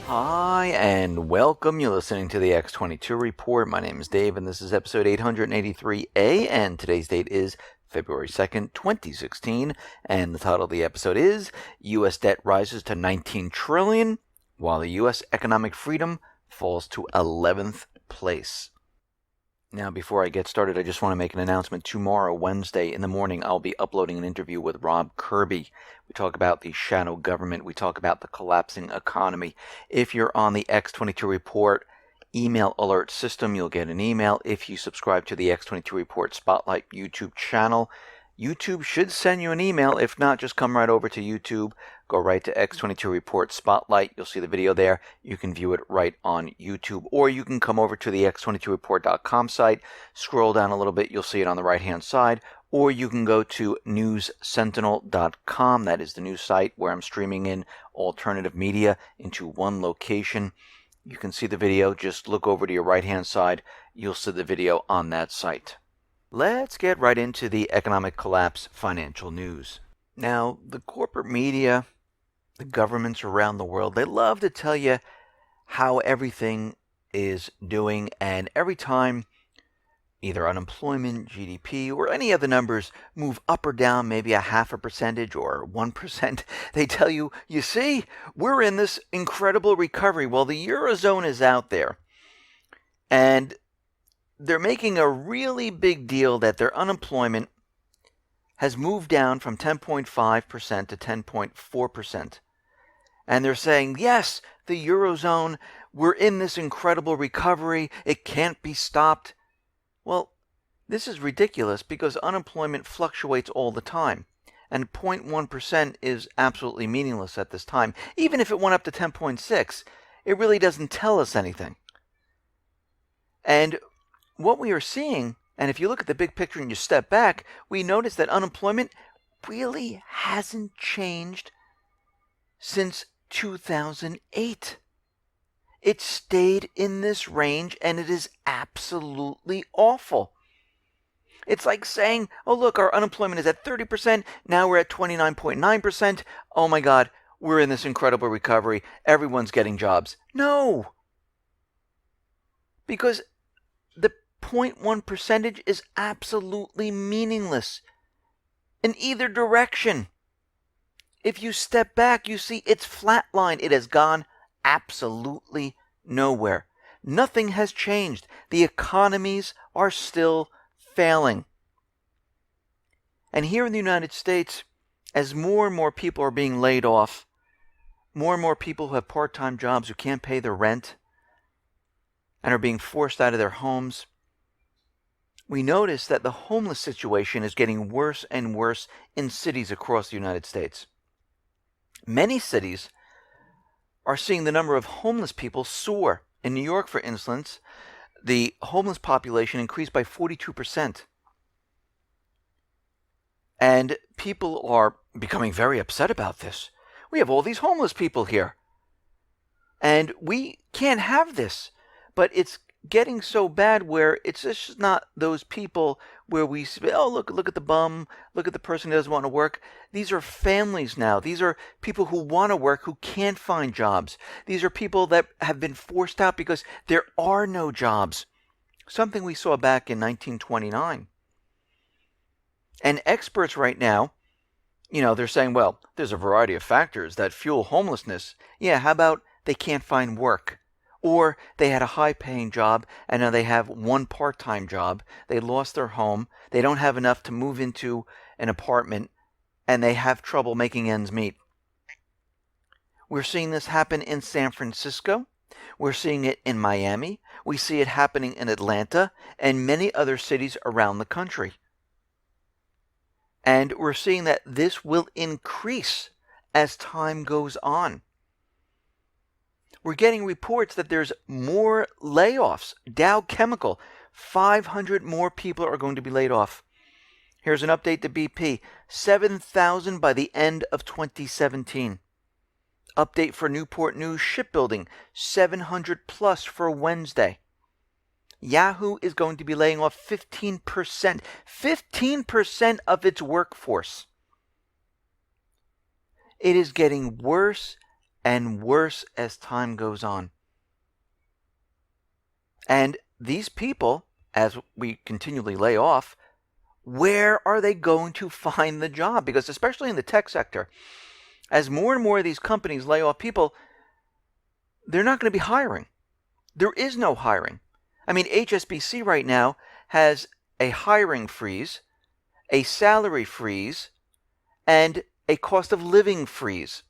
Hi, and welcome. You're listening to the X22 Report. My name is Dave, and this is episode 883A, and today's date is February 2nd, 2016, and the title of the episode is U.S. Debt Rises to $19 Trillion, while the U.S. Economic Freedom falls to 11th place. Now, before I get started, I just want to make an announcement. Tomorrow, Wednesday, in the morning, I'll be uploading an interview with Rob Kirby. We talk about the shadow government. We talk about the collapsing economy. If you're on the X22 Report email alert system, you'll get an email. If you subscribe to the X22 Report Spotlight YouTube channel, YouTube should send you an email. If not, just come right over to YouTube. Go right to X22 Report Spotlight. You'll see the video there. You can view it right on YouTube. Or you can come over to the X22Report.com site. Scroll down a little bit. You'll see it on the right-hand side. Or you can go to newssentinel.com. That is the news site where I'm streaming in alternative media into one location. You can see the video. Just look over to your right-hand side. You'll see the video on that site. Let's get right into the economic collapse financial news. Now, the corporate media, the governments around the world, they love to tell you how everything is doing, and every time either unemployment, GDP, or any of the numbers move up or down, maybe a 0.5% or 1%, they tell you, you see, we're in this incredible recovery. Well, the Eurozone is out there, and they're making a really big deal that their unemployment has moved down from 10.5% to 10.4%. And they're saying, yes, the Eurozone, we're in this incredible recovery. It can't be stopped. Well, this is ridiculous because unemployment fluctuates all the time. And 0.1% is absolutely meaningless at this time. Even if it went up to 10.6, it really doesn't tell us anything. And what we are seeing, and if you look at the big picture and you step back, we notice that unemployment really hasn't changed since 2008. It stayed in this range, and it is absolutely awful. It's like saying, oh, look, our unemployment is at 30%. Now we're at 29.9%. Oh, my God, we're in this incredible recovery. Everyone's getting jobs. No. Because the 0.1 percentage is absolutely meaningless in either direction. If you step back, you see it's flatlined. It has gone absolutely nowhere. Nothing has changed. The economies are still failing. And here in the United States, as more and more people are being laid off, more and more people who have part-time jobs who can't pay their rent and are being forced out of their homes, we notice that the homeless situation is getting worse and worse in cities across the United States. Many cities are seeing the number of homeless people soar. In New York, for instance, the homeless population increased by 42%. And people are becoming very upset about this. We have all these homeless people here. And we can't have this. But it's getting so bad where it's just not those people where we say, oh, look at the bum, look at the person who doesn't want to work. These are families now. These are people who want to work who can't find jobs. These are people that have been forced out because there are no jobs. Something we saw back in 1929. And experts right now, they're saying, well, there's a variety of factors that fuel homelessness. Yeah, how about they can't find work? Or they had a high-paying job, and now they have one part-time job. They lost their home. They don't have enough to move into an apartment, and they have trouble making ends meet. We're seeing this happen in San Francisco. We're seeing it in Miami. We see it happening in Atlanta and many other cities around the country. And we're seeing that this will increase as time goes on. We're getting reports that there's more layoffs. Dow Chemical, 500 more people are going to be laid off. Here's an update to BP, 7,000 by the end of 2017. Update for Newport News Shipbuilding, 700 plus for Wednesday. Yahoo is going to be laying off 15%. 15% of its workforce. It is getting worse and worse as time goes on. And these people, as we continually lay off, where are they going to find the job? Because especially in the tech sector, as more and more of these companies lay off people, they're not going to be hiring. There is no hiring. I mean, HSBC right now has a hiring freeze, a salary freeze, and a cost of living freeze.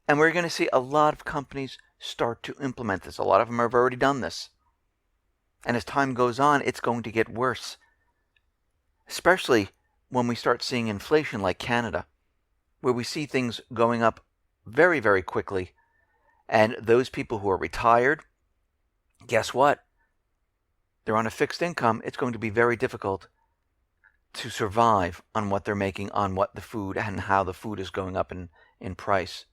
And we're going to see a lot of companies start to implement this. A lot of them have already done this. And as time goes on, it's going to get worse. Especially when we start seeing inflation like Canada, where we see things going up very, very quickly. And those people who are retired, guess what? They're on a fixed income. It's going to be very difficult to survive on what they're making, on what the food and how the food is going up in price.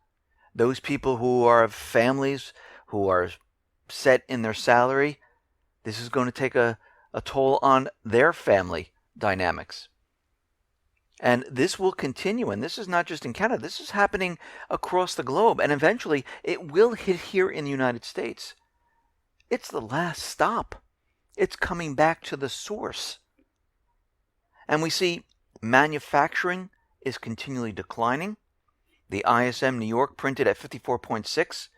Those people who are families, who are set in their salary, this is going to take a toll on their family dynamics. And this will continue, and this is not just in Canada. This is happening across the globe, and eventually it will hit here in the United States. It's the last stop. It's coming back to the source. And we see manufacturing is continually declining. The ISM New York printed at 54.6,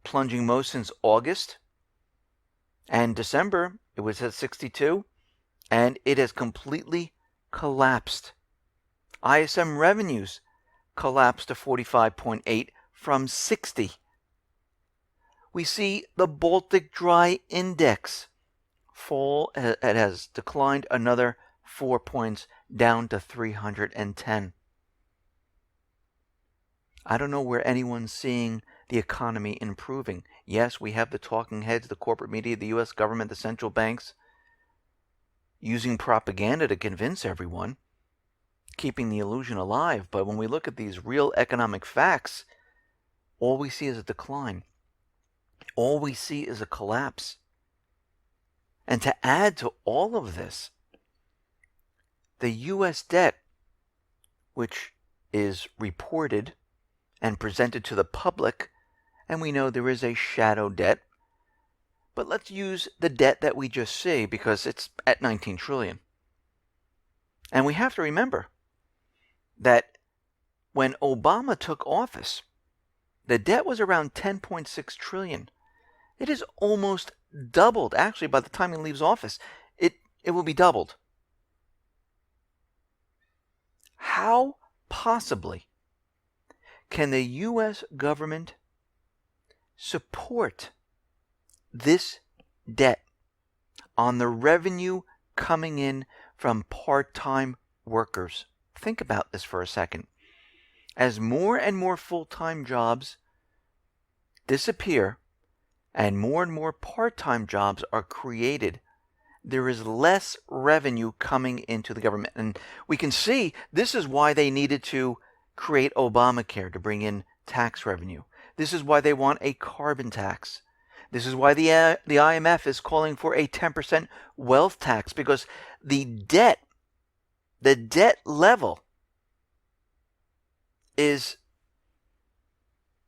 plunging most since August. And December, it was at 62, and it has completely collapsed. ISM revenues collapsed to 45.8 from 60. We see the Baltic Dry Index fall. It has declined another 4 points, down to 310. I don't know where anyone's seeing the economy improving. Yes, we have the talking heads, the corporate media, the U.S. government, the central banks, using propaganda to convince everyone, keeping the illusion alive. But when we look at these real economic facts, all we see is a decline. All we see is a collapse. And to add to all of this, the U.S. debt, which is reported and presented to the public, and we know there is a shadow debt, but let's use the debt that we just see because it's at 19 trillion. And we have to remember that when Obama took office, the debt was around 10.6 trillion. It has almost doubled. Actually, by the time he leaves office, it will be doubled. How possibly can the U.S. government support this debt on the revenue coming in from part-time workers? Think about this for a second. As more and more full-time jobs disappear and more part-time jobs are created, there is less revenue coming into the government. And we can see this is why they needed to create Obamacare to bring in tax revenue. This is why they want a carbon tax. This is why the IMF is calling for a 10% wealth tax, because the debt level is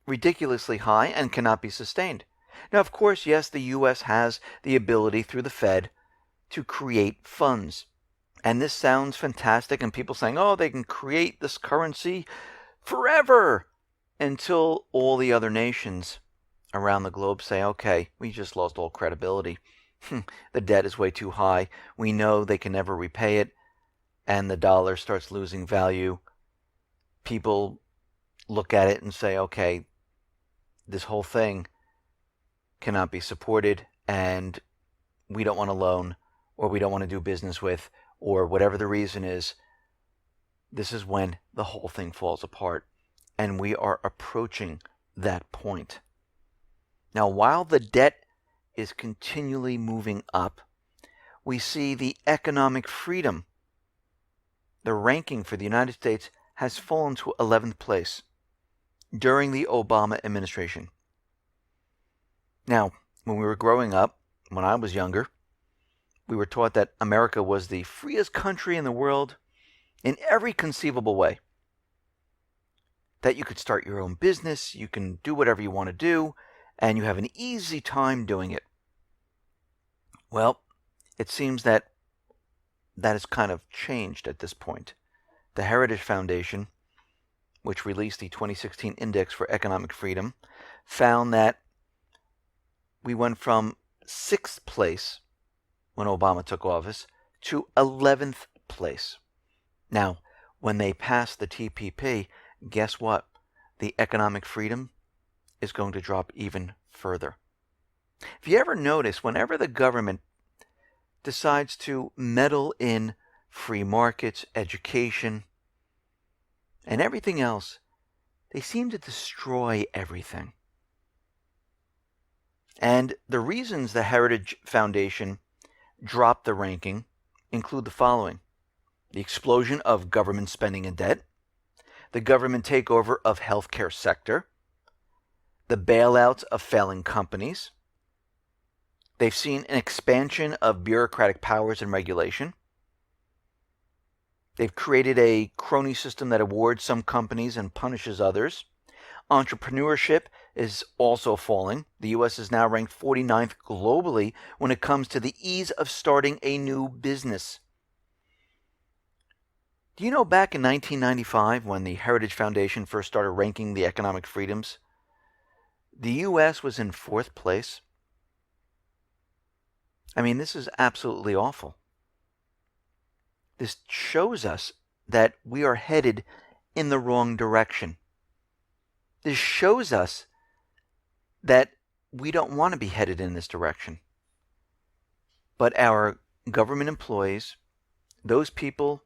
ridiculously high and cannot be sustained. Now, of course, yes, the U.S. has the ability through the Fed to create funds. And this sounds fantastic, and people saying, oh, they can create this currency forever, until all the other nations around the globe say, okay, we just lost all credibility. The debt is way too high. We know they can never repay it, and the dollar starts losing value. People look at it and say, okay, this whole thing cannot be supported, and we don't want to loan, or we don't want to do business with, or whatever the reason is. This is when the whole thing falls apart, and we are approaching that point. Now, while the debt is continually moving up, we see the economic freedom. The ranking for the United States has fallen to 11th place during the Obama administration. Now, when we were growing up, when I was younger, we were taught that America was the freest country in the world in every conceivable way. that you could start your own business, you can do whatever you want to do, and you have an easy time doing it. Well, it seems that has kind of changed at this point. The Heritage Foundation, which released the 2016 Index for Economic Freedom, found that we went from 6th place when Obama took office to 11th place. Now, when they pass the TPP, guess what? The economic freedom is going to drop even further. If you ever notice, whenever the government decides to meddle in free markets, education, and everything else, they seem to destroy everything. And the reasons the Heritage Foundation dropped the ranking include the following: the explosion of government spending and debt, the government takeover of healthcare sector, the bailouts of failing companies. They've seen an expansion of bureaucratic powers and regulation. They've created a crony system that awards some companies and punishes others. Entrepreneurship is also falling. The U.S. is now ranked 49th globally when it comes to the ease of starting a new business. Do you know back in 1995, when the Heritage Foundation first started ranking the economic freedoms, the U.S. was in 4th place? I mean, this is absolutely awful. This shows us that we are headed in the wrong direction. This shows us that we don't want to be headed in this direction. But our government employees, those people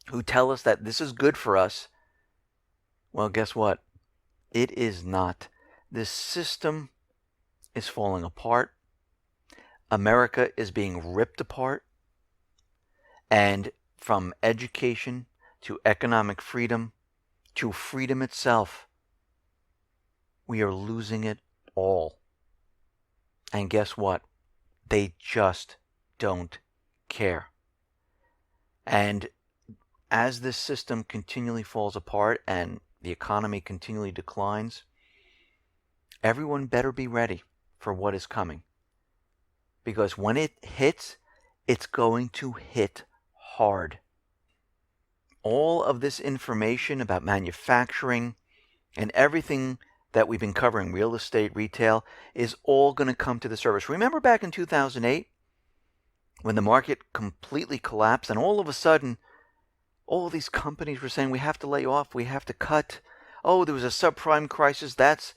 who tell us that this is good for us, well, guess what? It is not. This system is falling apart. America is being ripped apart. And from education to economic freedom to freedom itself, we are losing it all. And guess what? They just don't care. And as this system continually falls apart and the economy continually declines, everyone better be ready for what is coming. Because when it hits, it's going to hit hard. All of this information about manufacturing and everything that we've been covering, real estate, retail, is all going to come to the surface. Remember back in 2008 when the market completely collapsed and all of a sudden all these companies were saying we have to lay off, we have to cut. Oh, there was a subprime crisis. That's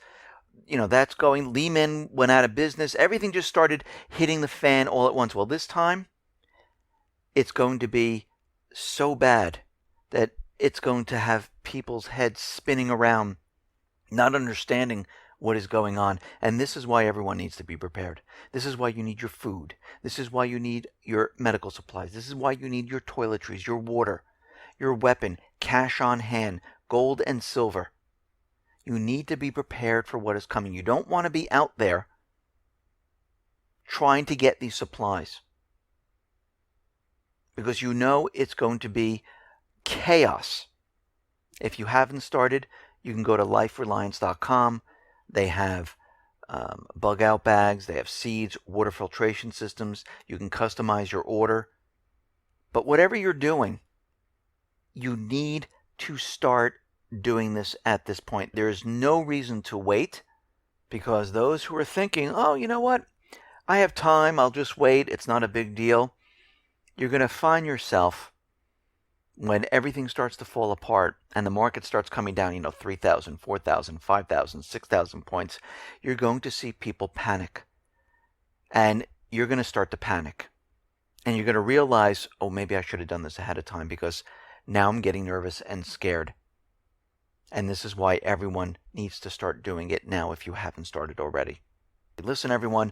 going. Lehman went out of business. Everything just started hitting the fan all at once. Well, this time it's going to be so bad that it's going to have people's heads spinning around, not understanding what is going on. And this is why everyone needs to be prepared. This is why you need your food. This is why you need your medical supplies. This is why you need your toiletries, your water, your weapon, cash on hand, gold and silver. You need to be prepared for what is coming. You don't want to be out there trying to get these supplies, because you know it's going to be chaos. If you haven't started, you can go to lifereliance.com. They have bug out bags, they have seeds, water filtration systems. You can customize your order. But whatever you're doing, you need to start doing this at this point. There is no reason to wait, because those who are thinking, oh, you know what? I have time, I'll just wait, it's not a big deal. You're going to find yourself, when everything starts to fall apart and the market starts coming down, 3,000, 4,000, 5,000, 6,000 points, you're going to see people panic. And you're going to start to panic. And you're going to realize, oh, maybe I should have done this ahead of time, because now I'm getting nervous and scared. And this is why everyone needs to start doing it now if you haven't started already. Listen, everyone,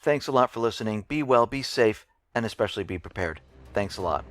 thanks a lot for listening. Be well, be safe, and especially be prepared. Thanks a lot.